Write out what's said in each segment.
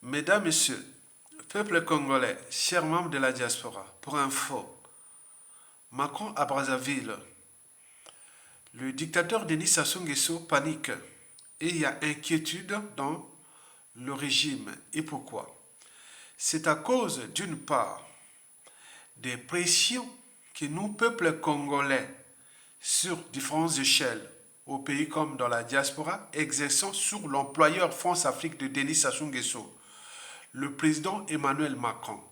Mesdames, Messieurs, peuple congolais, chers membres de la diaspora, pour info, Macron à Brazzaville, le dictateur Denis Sassou Nguesso panique et il y a inquiétude dans le régime. Et pourquoi? C'est à cause, d'une part, des pressions que nous, peuple congolais, sur différentes échelles, au pays comme dans la diaspora, exerçons sur l'employeur France-Afrique de Denis Sassou Nguesso, le président Emmanuel Macron.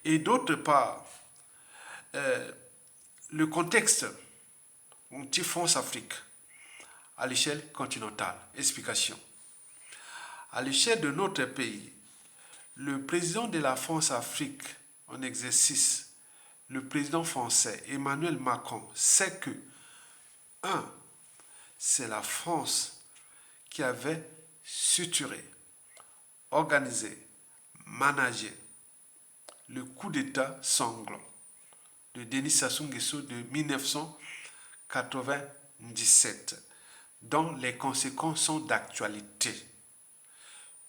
Et d'autre part, le contexte anti-France-Afrique à l'échelle continentale. Explication. À l'échelle de notre pays, le président de la France-Afrique en exercice, le président français Emmanuel Macron, sait que, un, c'est la France qui avait suturé, organisé, managé le coup d'État sanglant de Denis Sassou Nguesso de 1997, dont les conséquences sont d'actualité,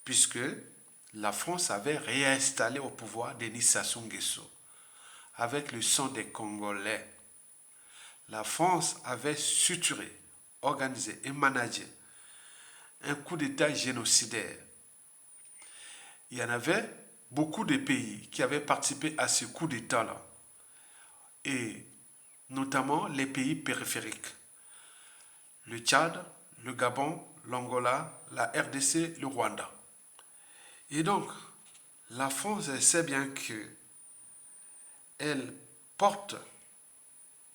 puisque la France avait réinstallé au pouvoir Denis Sassou Nguesso avec le sang des Congolais. La France avait suturé, organisé et managé un coup d'État génocidaire. Il y en avait beaucoup de pays qui avaient participé à ce coup d'État-là, et notamment les pays périphériques. Le Tchad, le Gabon, l'Angola, la RDC, le Rwanda. Et donc, la France sait bien qu'elle porte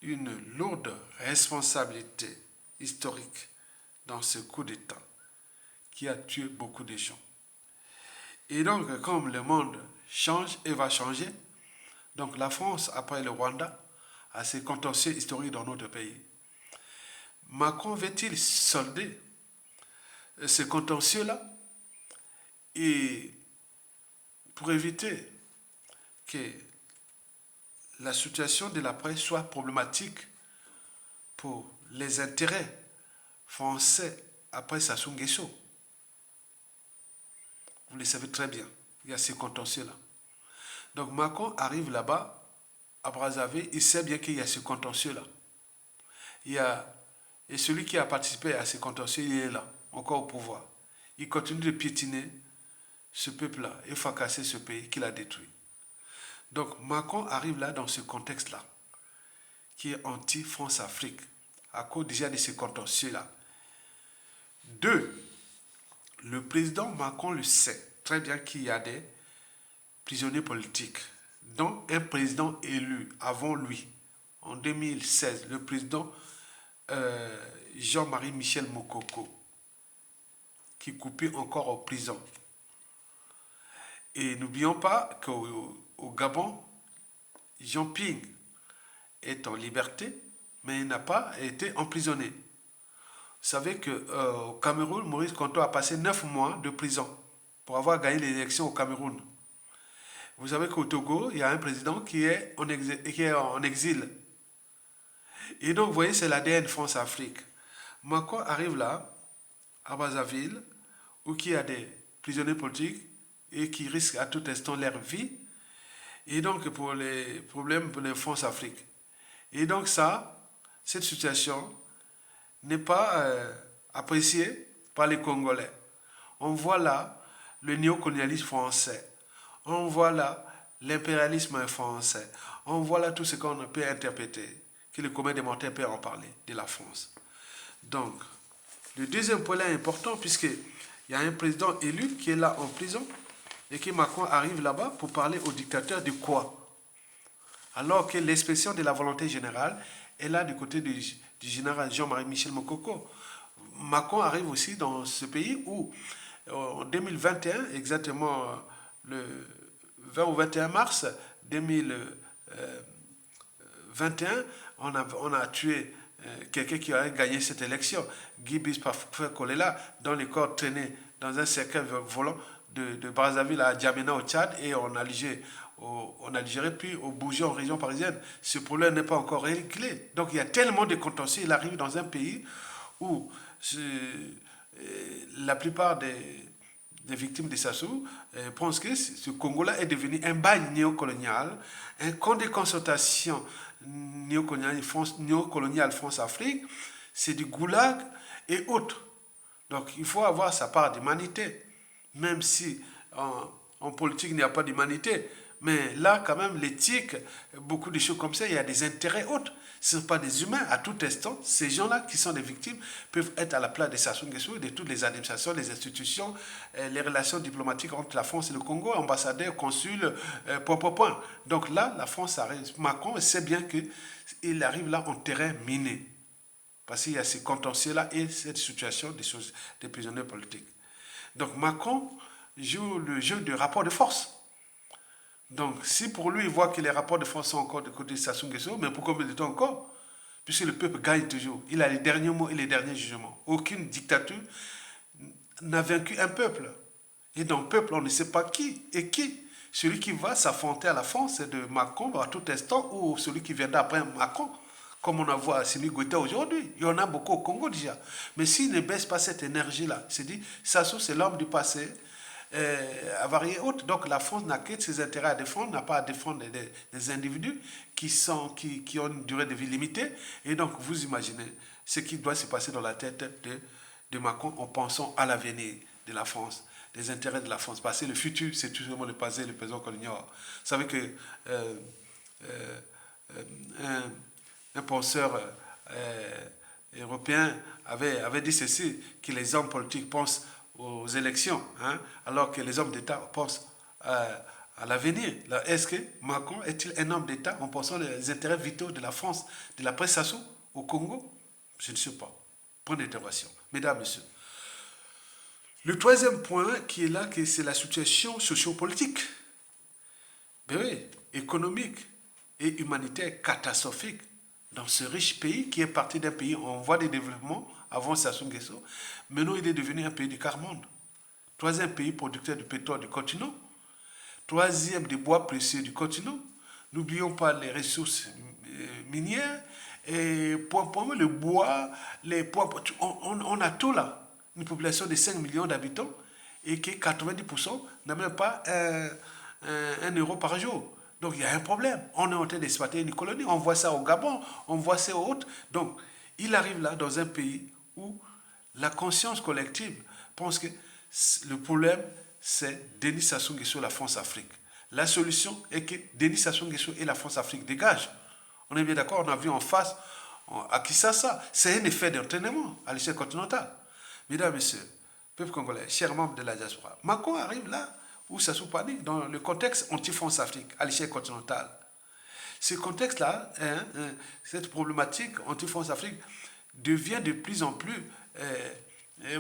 une lourde responsabilité historique dans ce coup d'État qui a tué beaucoup de gens. Et donc, comme le monde change et va changer, donc la France, après le Rwanda, a ses contentieux historiques dans notre pays. Macron veut-il solder ces contentieux-là et pour éviter que la situation de la presse soit problématique pour les intérêts français après Sassou Nguesso? Vous le savez très bien, il y a ces contentieux-là. Donc Macron arrive là-bas, à Brazzaville, il sait bien qu'il y a ce contentieux-là. Et celui qui a participé à ces contentieux, il est là, encore au pouvoir. Il continue de piétiner ce peuple-là et fracasser ce pays qu'il a détruit. Donc Macron arrive là dans ce contexte-là, qui est anti-France-Afrique, à cause déjà de ces contentieux-là. Deux, le président Macron le sait très bien qu'il y a des prisonniers politiques, dont un président élu avant lui, en 2016, le président Jean-Marie Michel Mokoko, qui coupait encore en prison. Et n'oublions pas qu'au Gabon, Jean Ping est en liberté, mais il n'a pas été emprisonné. Vous savez qu'au Cameroun, Maurice Kamto a passé 9 mois de prison pour avoir gagné l'élection au Cameroun. Vous savez qu'au Togo, il y a un président qui est en exil. Et donc, vous voyez, c'est l'ADN France-Afrique. Macron arrive là, à Brazzaville, où il y a des prisonniers politiques et qui risquent à tout instant leur vie. Et donc, pour les problèmes pour les France-Afrique. Et donc, cette situation n'est pas appréciée par les Congolais. On voit là le néocolonialisme français. On voit là l'impérialisme français. On voit là tout ce qu'on peut interpréter, que le commun des mortels peut en parler, de la France. Donc, le deuxième point là est important, puisqu'il y a un président élu qui est là en prison, et que Macron arrive là-bas pour parler au dictateur de quoi? Alors que l'expression de la volonté générale est là du côté du général Jean-Marie Michel Mokoko. Macron arrive aussi dans ce pays où, en 2021, exactement le 20 ou 21 mars 2021, on a tué quelqu'un qui a gagné cette élection, Guy Bispa-Kolela, dont les corps traînaient dans un cercueil volant de Brazzaville à Djamena au Tchad et en Algérie, puis au Bougie en région parisienne. Ce problème n'est pas encore réglé. Donc il y a tellement de contentieux. Il arrive dans un pays où la plupart des des victimes de Sassou pensent que ce Congo-là est devenu un bail néocolonial, un camp de consultation néocolonial France-Afrique, c'est du goulag et autres. Donc il faut avoir sa part d'humanité, même si en politique il n'y a pas d'humanité. Mais là, quand même, l'éthique, beaucoup de choses comme ça, il y a des intérêts autres. Ce ne sont pas des humains à tout instant. Ces gens-là qui sont des victimes peuvent être à la place de Sassou Nguesso, de toutes les administrations, les institutions, les relations diplomatiques entre la France et le Congo, ambassadeurs, consuls, point. Donc là, la France arrive. Macron sait bien qu'il arrive là en terrain miné. Parce qu'il y a ces contentieux-là et cette situation des prisonniers politiques. Donc Macron joue le jeu de rapport de force. Donc, si pour lui, il voit que les rapports de force sont encore de côté de Sassou Nguesso, mais pour combien de temps encore? Puisque le peuple gagne toujours. Il a les derniers mots et les derniers jugements. Aucune dictature n'a vaincu un peuple. Et dans le peuple, on ne sait pas qui est qui. Celui qui va s'affronter à la France, c'est de Macron à tout instant, ou celui qui viendra après Macron, comme on a vu à Assimi Goïta aujourd'hui. Il y en a beaucoup au Congo déjà. Mais s'il ne baisse pas cette énergie-là, c'est dit, Sassou, c'est l'homme du passé, à varier autres. Donc la France n'a que ses intérêts à défendre, n'a pas à défendre des individus qui ont une durée de vie limitée. Et donc vous imaginez ce qui doit se passer dans la tête de Macron en pensant à l'avenir de la France, des intérêts de la France. Parce que le futur, c'est toujours le passé, le présent qu'on ignore. Vous savez que un penseur européen avait dit ceci, que les hommes politiques pensent aux élections, hein, alors que les hommes d'État pensent à l'avenir. Est-ce que Macron est-il un homme d'État en pensant les intérêts vitaux de la France, de la presse Sassou au Congo? Je ne sais pas. Point d'interrogation. Mesdames, Messieurs. Le troisième point qui est là, c'est la situation sociopolitique. Ben oui, économique et humanitaire catastrophique dans ce riche pays qui est parti d'un pays en voie de développement avant Sassou Nguesso. Maintenant, il est devenu un pays du quart-monde. Troisième pays producteur de pétrole du continent. Troisième des bois précieux du continent. N'oublions pas les ressources minières. Et le bois, on a tout là. Une population de 5 millions d'habitants et que 90% n'a même pas un euro par jour. Donc il y a un problème. On est en train d'exploiter une colonie. On voit ça au Gabon, on voit ça aux autres. Donc il arrive là dans un pays où la conscience collective pense que le problème, c'est Denis Sassou Nguesso, la France-Afrique. La solution est que Denis Sassou Nguesso et la France-Afrique dégagent. On est bien d'accord, on a vu en face à Kinshasa. C'est un effet d'entraînement à l'échelle continentale. Mesdames, Messieurs, peuple congolais, chers membres de la diaspora, Macron arrive là où Sassou Pani, dans le contexte anti-France-Afrique à l'échelle continentale. Ce contexte-là, cette problématique anti-France-Afrique devient de plus en plus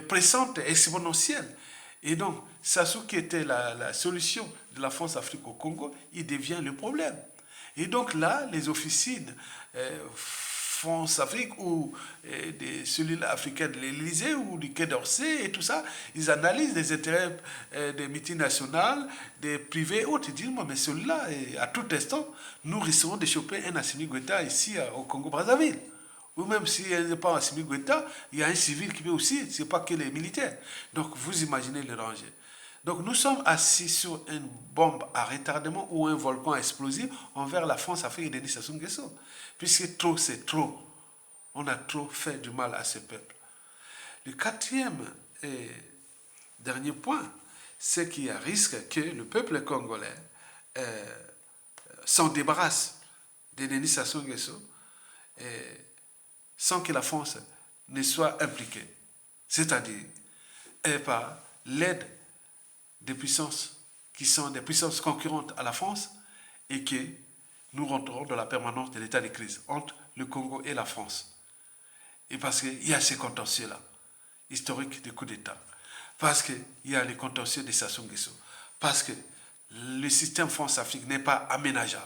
pressante, exponentielle. Et donc, Sassou, qui était la solution de la France-Afrique au Congo, il devient le problème. Et donc là, les officines France-Afrique ou des cellules africaines de l'Élysée ou du Quai d'Orsay et tout ça, ils analysent les intérêts des multinationales, des privés, autres. Ils disent, mais celui-là, à tout instant, nous risquons de choper un Assimi Goïta ici au Congo-Brazzaville. Ou même s'il n'y a pas un Assimi Goïta, il y a un civil qui peut aussi, ce n'est pas que les militaires. Donc vous imaginez le danger. Donc nous sommes assis sur une bombe à retardement ou un volcan explosif envers la France-Afrique et Denis Sassou Nguesso. Puisque trop, c'est trop. On a trop fait du mal à ce peuple. Le quatrième et dernier point, c'est qu'il y a risque que le peuple congolais s'en débarrasse de Denis Sassou Nguesso sans que la France ne soit impliquée. C'est-à-dire par l'aide des puissances qui sont des puissances concurrentes à la France et que nous rentrerons dans la permanence de l'état de crise entre le Congo et la France. Et parce qu'il y a ces contentieux-là, historiques des coups d'État. Parce qu'il y a les contentieux de Sassou Nguesso. Parce que le système France-Afrique n'est pas aménageable.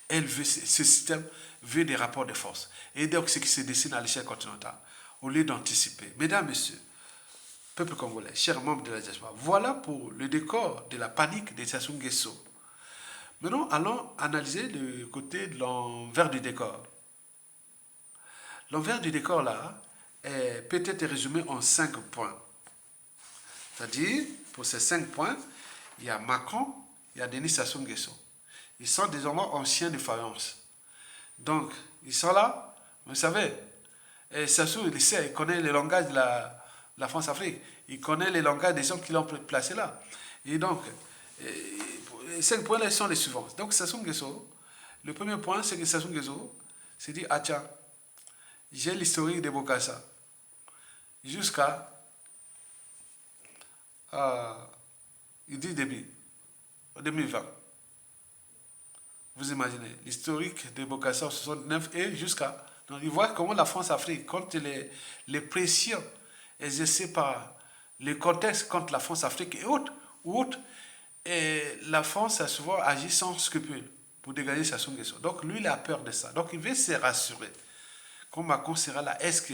Ce système veut des rapports de force. Et donc, ce qui se dessine à l'échelle continentale, au lieu d'anticiper. Mesdames, Messieurs, peuple congolais, chers membres de la diaspora, voilà pour le décor de la panique de Sassou Nguesso. Maintenant, allons analyser le côté de l'envers du décor. L'envers du décor, là, peut être résumé en 5 points. C'est-à-dire, pour ces 5 points, il y a Macron, il y a Denis Sassou Nguesso. Ils sont désormais anciens de faïence. Donc, ils sont là, vous savez, et Sassou, il sait, il connaît le langage de la France-Afrique. Il connaît les langages des gens qui l'ont placé là. Et donc, les 5 points là sont les suivants. Donc, Sassou Nguesso, le premier point, c'est que Sassou Nguesso s'est dit, ah tiens, j'ai l'historique de Bokassa jusqu'à, il dit début, 2020. Vous imaginez, l'historique de Bokassa en 69 et jusqu'à... Donc, il voit comment la France-Afrique, contre les pressions exercées par le contexte contre la France-Afrique et autres, et la France a souvent agi sans scrupule pour dégager Sassou Nguesso. Donc, lui, il a peur de ça. Donc, il veut se rassurer. Quand Macron sera là, est-ce que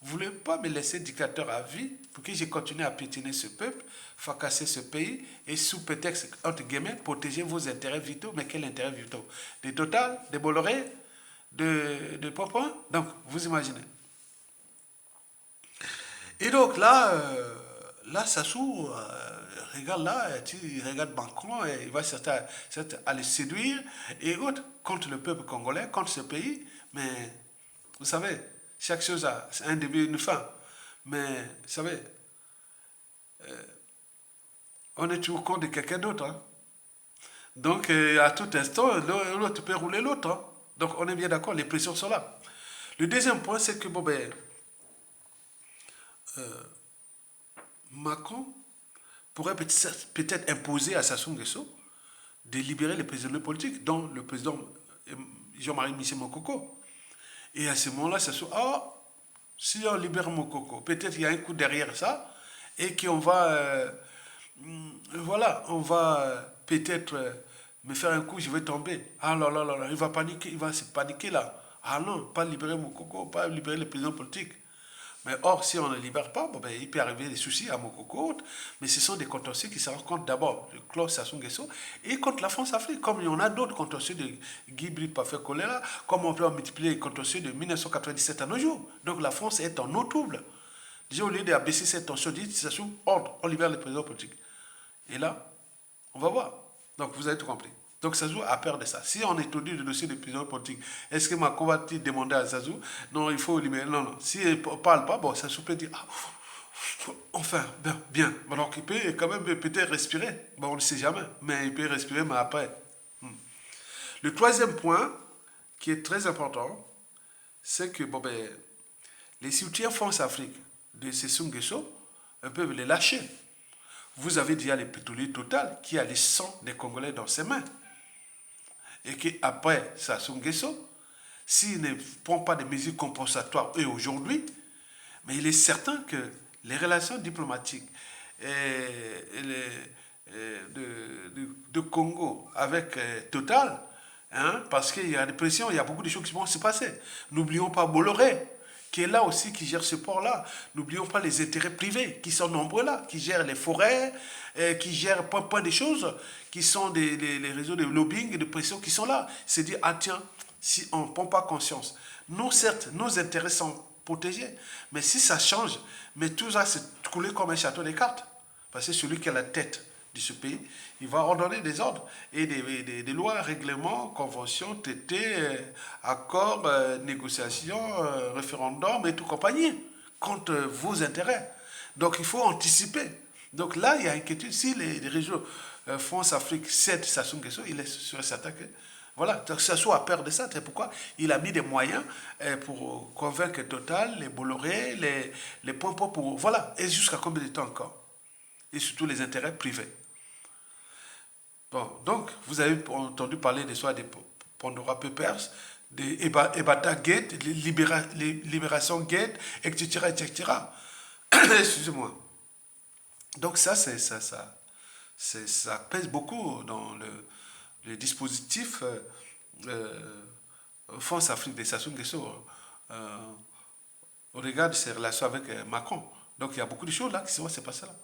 vous ne voulez pas me laisser dictateur à vie pour que je continue à piétiner ce peuple, fracasser ce pays et sous prétexte, entre guillemets, protéger vos intérêts vitaux? Mais quels intérêts vitaux? Des Total, des Bolloré, de Popin? Donc, vous imaginez. Et donc là Sassou regarde là, il regarde Macron et il va certes aller séduire et autres contre le peuple congolais, contre ce pays. Mais vous savez, chaque chose a un début et une fin. Mais vous savez, on est toujours contre quelqu'un d'autre. Hein. Donc à tout instant, l'autre peut rouler l'autre. Hein. Donc on est bien d'accord, les pressions sont là. Le deuxième point, c'est que bon, ben, Macron pourrait peut-être imposer à Sassou Nguesso de libérer les prisonniers politiques, dont le président Jean-Marie Michel Mokoko. Et à ce moment-là, Sassou, si on libère Mokoko, peut-être il y a un coup derrière ça, et qu'on va, voilà, on va peut-être me faire un coup, je vais tomber. Ah là là là là, il va paniquer, il va se paniquer là. Ah non, pas libérer Mokoko, pas libérer les prisonniers politiques. Mais or, si on ne libère pas, bon, ben, il peut arriver des soucis à Mokoko, mais ce sont des contentieux qui se rencontrent d'abord le Claude Sassou Nguesso et contre la France-Afrique, comme il y en a d'autres contentieux de Guy Brice Parfait Choléra, comme on peut multiplier les contentieux de 1997 à nos jours. Donc la France est en eau trouble. Déjà, au lieu d'abaisser cette tension, dit Sassou, ordre, on libère les présidents politiques. Et là, on va voir. Donc vous avez tout compris. Donc Sassou a peur de ça. Si on étudie le dossier des prisonniers politiques, est-ce que Macron va demander à Sassou, non, il faut libérer, non, non. S'il ne parle pas, bon, Sassou peut dire, enfin, bien, bien. Alors qu'il peut quand même peut-être respirer. Bon, on ne sait jamais, mais il peut respirer, mais après. Le troisième point, qui est très important, c'est que bon, ben, les soutiens France-Afrique de Sassou Nguesso peuvent les lâcher. Vous avez déjà les pétroliers Total qui a les sang des Congolais dans ses mains. Et qu'après Sassou Nguesso, s'il ne prend pas de mesures compensatoires et aujourd'hui, mais il est certain que les relations diplomatiques de Congo avec Total, hein, parce qu'il y a des pressions, il y a beaucoup de choses qui vont se passer. N'oublions pas Bolloré, qui est là aussi, qui gère ce port-là. N'oublions pas les intérêts privés, qui sont nombreux là, qui gèrent les forêts, qui gèrent pas des choses, qui sont les réseaux de lobbying et de pression qui sont là. C'est dire, ah tiens, si on ne prend pas conscience, nous certes, nos intérêts sont protégés, mais si ça change, mais tout ça c'est coulé comme un château de cartes. Parce que celui qui a la tête de ce pays, il va ordonner des ordres et des lois, règlements, conventions, traités, accords, négociations, référendums et tout compagnie contre vos intérêts. Donc il faut anticiper. Donc là, il y a inquiétude. Si les régions France-Afrique cèdent Sassou Nguesso, il est sûr et certain que voilà, Sassou a peur de ça, c'est pourquoi il a mis des moyens pour convaincre Total, les Bolloré, les points pour voilà, et jusqu'à combien de temps encore? Et surtout les intérêts privés. Bon, donc, vous avez entendu parler des soins des Pandora Papers, des Ebata Gate, Libération Gate, etc., etc. Excusez-moi. Donc ça pèse beaucoup dans le dispositif France-Afrique de Sassou Nguesso au regard de ses relations avec Macron. Donc il y a beaucoup de choses là qui vont se passer là.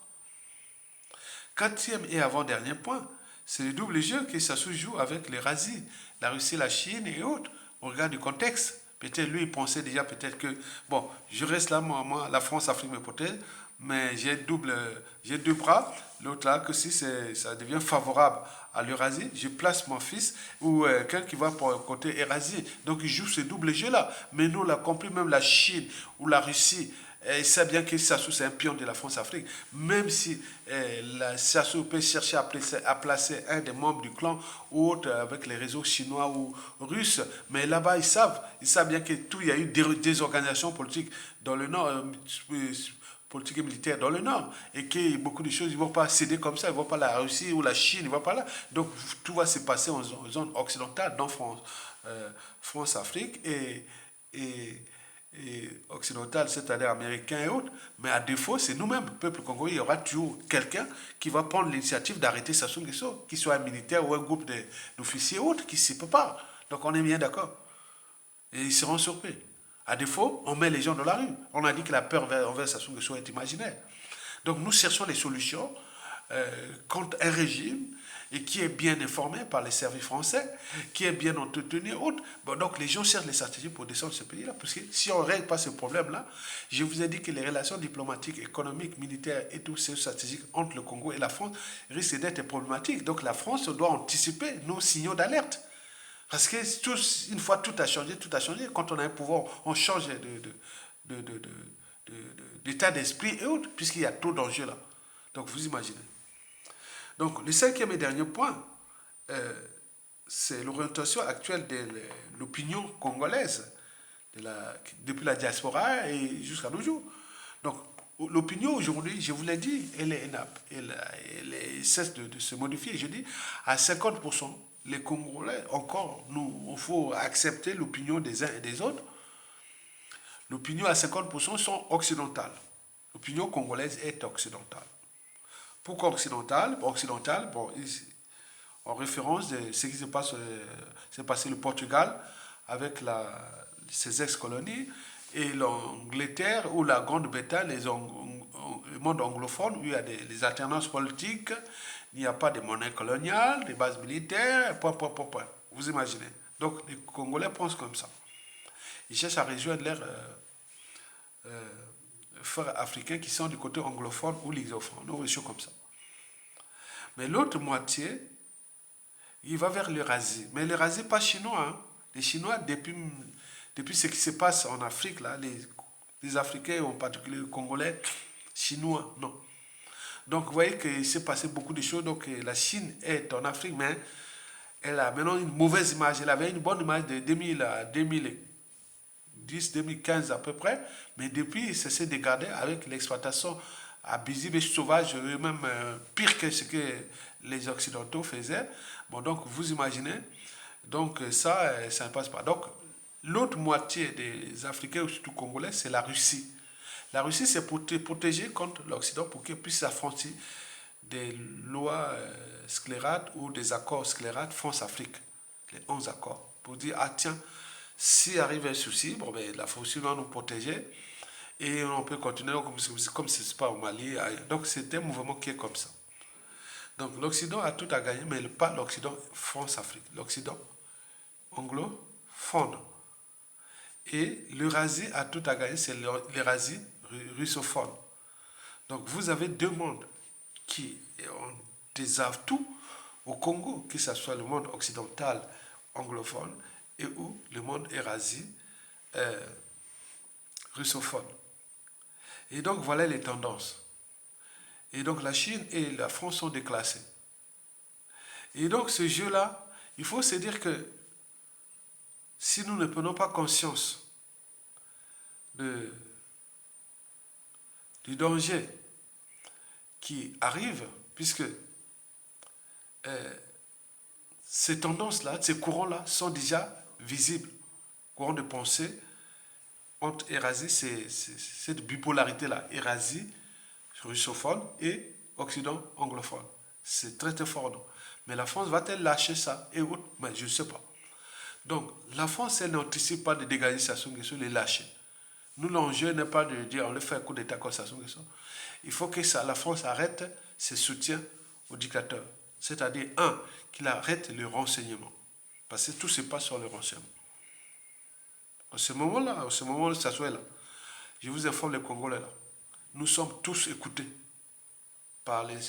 Quatrième et avant-dernier point, c'est le double jeu que Sassou joue avec les razzies, la Russie, la Chine et autres. On regarde du contexte. Peut-être lui, il pensait déjà peut-être que, bon, je reste là, moi la France-Afrique me protège. mais j'ai deux bras. L'autre là, que si ça devient favorable à l'Eurasie, je place mon fils ou quelqu'un qui va pour le côté Eurasie. Donc il joue ce double jeu-là. Mais nous, on l'a compris, même la Chine ou la Russie, sait bien que Sassou, c'est un pion de la France-Afrique. Même si la Sassou peut chercher à placer un des membres du clan ou autre avec les réseaux chinois ou russes, mais là-bas, ils savent bien que tout, il y a eu des organisations politiques dans le Nord, politique et militaire dans le Nord, et que beaucoup de choses, ils ne vont pas céder comme ça, ils ne vont pas la Russie ou la Chine, ils ne vont pas là. Donc tout va se passer en zone occidentale, dans France, France-Afrique et, et occidentale, c'est-à-dire américain et autres. Mais à défaut, c'est nous-mêmes, peuple congolais, il y aura toujours quelqu'un qui va prendre l'initiative d'arrêter Sassou Nguesso, qu'il soit un militaire ou un groupe d'officiers ou autres qui s'y préparent. Donc on est bien d'accord. Et ils seront surpris. À défaut, on met les gens dans la rue. On a dit que la peur envers Sassou Nguesso est imaginaire. Donc nous cherchons des solutions contre un régime et qui est bien informé par les services français, qui est bien entretenu, autres. Bon, donc les gens cherchent les stratégies pour descendre ce pays-là. Parce que si on ne règle pas ce problème-là, je vous ai dit que les relations diplomatiques, économiques, militaires et tout ce stratégiques entre le Congo et la France risquent d'être problématiques. Donc la France doit anticiper nos signaux d'alerte. Parce que une fois tout a changé, tout a changé. Quand on a un pouvoir, on change d'état d'esprit et autres, puisqu'il y a trop d'enjeux là. Donc vous imaginez. Donc le cinquième et dernier point, c'est l'orientation actuelle de l'opinion congolaise depuis la diaspora et jusqu'à nos jours. Donc l'opinion aujourd'hui, je vous l'ai dit, elle cesse de se modifier. Je dis à 50%, les Congolais, encore, il faut accepter l'opinion des uns et des autres. L'opinion à 50% sont occidentales. L'opinion congolaise est occidentale. Pourquoi occidentale? Occidentale, bon, en référence de ce qui s'est passé le Portugal avec ses ex-colonies et l'Angleterre ou la Grande-Bretagne, le monde anglophone, où il y a des alternances politiques, il n'y a pas de monnaie coloniale, de bases militaires, point, point, point, point. Vous imaginez. Donc les Congolais pensent comme ça. Ils cherchent à rejoindre leurs frères africains qui sont du côté anglophone ou lusophone, ou des choses comme ça. Mais l'autre moitié, il va vers l'Eurasie. Mais l'Eurasie, pas chinois. Hein. Les Chinois, depuis ce qui se passe en Afrique, là, les Africains, en particulier les Congolais, Chinois, non. Donc vous voyez qu'il s'est passé beaucoup de choses. Donc la Chine est en Afrique, mais elle a maintenant une mauvaise image. Elle avait une bonne image de 2000 à 2010, 2015 à peu près, mais depuis, ça s'est dégradé avec l'exploitation abusive et sauvage, même pire que ce que les Occidentaux faisaient. Bon, donc vous imaginez, donc ça ne passe pas. Donc l'autre moitié des Africains, ou surtout Congolais, c'est la Russie. La Russie s'est protégée contre l'Occident pour qu'il puisse s'affronter des lois sclérates ou des accords sclérates France-Afrique, les 11 accords, pour dire, ah tiens, s'il arrive un souci, bon, ben, la France va nous protéger et on peut continuer comme ce n'est pas au Mali. Donc c'est un mouvement qui est comme ça. Donc l'Occident a tout à gagner, mais pas l'Occident France-Afrique. L'Occident anglophone. Et l'Eurasie a tout à gagner, c'est l'Eurasie russophone. Donc vous avez deux mondes qui ont des atouts au Congo, que ce soit le monde occidental anglophone et ou le monde Eurasie russophone. Et donc voilà les tendances. Et donc la Chine et la France sont déclassées. Et donc ce jeu-là, il faut se dire que si nous ne prenons pas conscience du danger qui arrive, puisque ces tendances-là, ces courants-là sont déjà visibles. Courant de pensée entre Eurasie, cette bipolarité-là, Eurasie russophone et Occident anglophone. C'est très très fort. Non? Mais la France va-t-elle lâcher ça et autres? Mais je ne sais pas. Donc la France, elle n'anticipe pas de dégager Sassou Nguesso, les lâcher. Nous, l'enjeu n'est pas de dire on le fait un coup d'état comme Sassou Nguesso. Il faut que la France arrête ses soutiens au dictateur. C'est-à-dire, qu'il arrête le renseignement. Parce que tout se passe sur le renseignement. À ce moment-là, Sassou est là. Je vous informe les Congolais là. nous sommes tous écoutés par les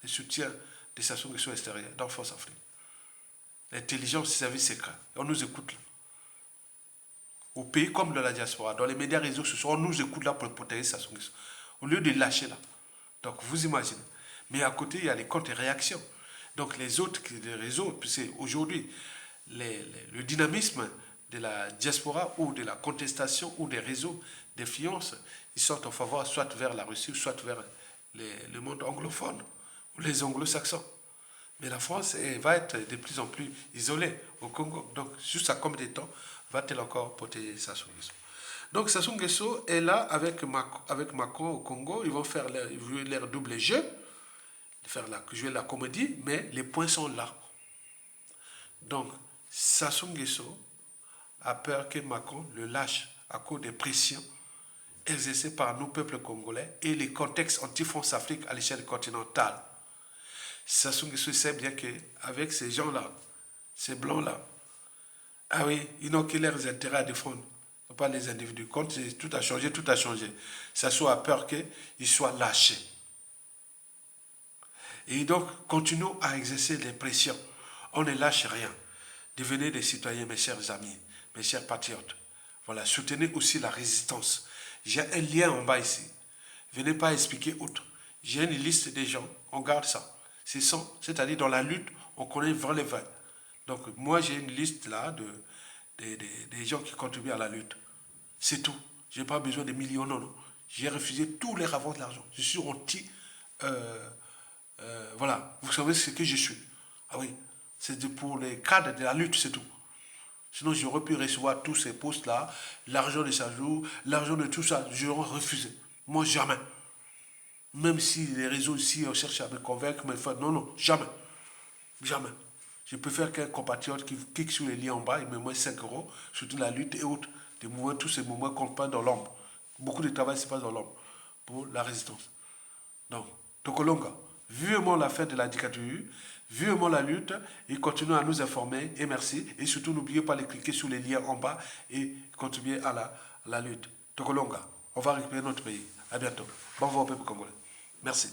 soutiens des Sassou Nguesso extérieures dans Force Afrique. L'intelligence des services secrets. On nous écoute là. Au pays comme de la diaspora, dans les médias réseaux sociaux, on nous écoute là pour protéger Sassou Nguesso. Au lieu de lâcher là. Donc vous imaginez. Mais à côté, il y a les comptes et réactions. Donc les autres, les réseaux, c'est aujourd'hui le dynamisme de la diaspora ou de la contestation ou des réseaux d'influence, ils sont en faveur soit vers la Russie, soit vers le monde anglophone ou les anglo-saxons. Mais la France va être de plus en plus isolée au Congo. Donc, jusqu'à combien de temps va-t-elle encore protéger Sassou Nguesso? Donc, Sassou Nguesso est là avec Macron au Congo. Ils vont faire leur double jeu, jouer la comédie, mais les points sont là. Donc, Sassou Nguesso a peur que Macron le lâche à cause des pressions exercées par nos peuples congolais et les contextes anti-France Afrique à l'échelle continentale. Sassou Nguesso sait bien qu'avec ces gens-là, ces blancs-là, ah oui, ils n'ont que leurs intérêts à défendre, pas les individus. Quand tout a changé, tout a changé. Sassou a peur qu'ils soient lâchés. Et donc, continuons à exercer les pressions. On ne lâche rien. Devenez des citoyens, mes chers amis, mes chers patriotes. Voilà, soutenez aussi la résistance. J'ai un lien en bas ici. Venez pas expliquer autre. J'ai une liste des gens, on garde ça. C'est-à-dire dans la lutte, on connaît vraiment les vrais. Donc moi j'ai une liste là des gens qui contribuent à la lutte. C'est tout. Je n'ai pas besoin de millions, non, non. J'ai refusé tous les ravoirs de l'argent. Je suis anti... voilà, vous savez ce que je suis. Ah oui, c'est pour les cadres de la lutte, c'est tout. Sinon j'aurais pu recevoir tous ces postes-là, l'argent de Sajou, l'argent de tout ça, j'aurais refusé. Moi jamais. Même si les réseaux ici cherchent à me convaincre, me faire non, non, jamais. Jamais. Je préfère qu'un compatriote qui clique sur les liens en bas, il me met 5 euros, surtout la lutte et autres. Des mouvements, tous ces mouvements comptent pas dans l'ombre. Beaucoup de travail se passe dans l'ombre pour la résistance. Donc, Tokolonga, vivement la fin de la dictature, vivement la lutte, et continuez à nous informer, et merci. Et surtout, n'oubliez pas de cliquer sur les liens en bas et contribuer à la lutte. Tokolonga, on va récupérer notre pays. À bientôt. Bon vent au peuple congolais. Merci.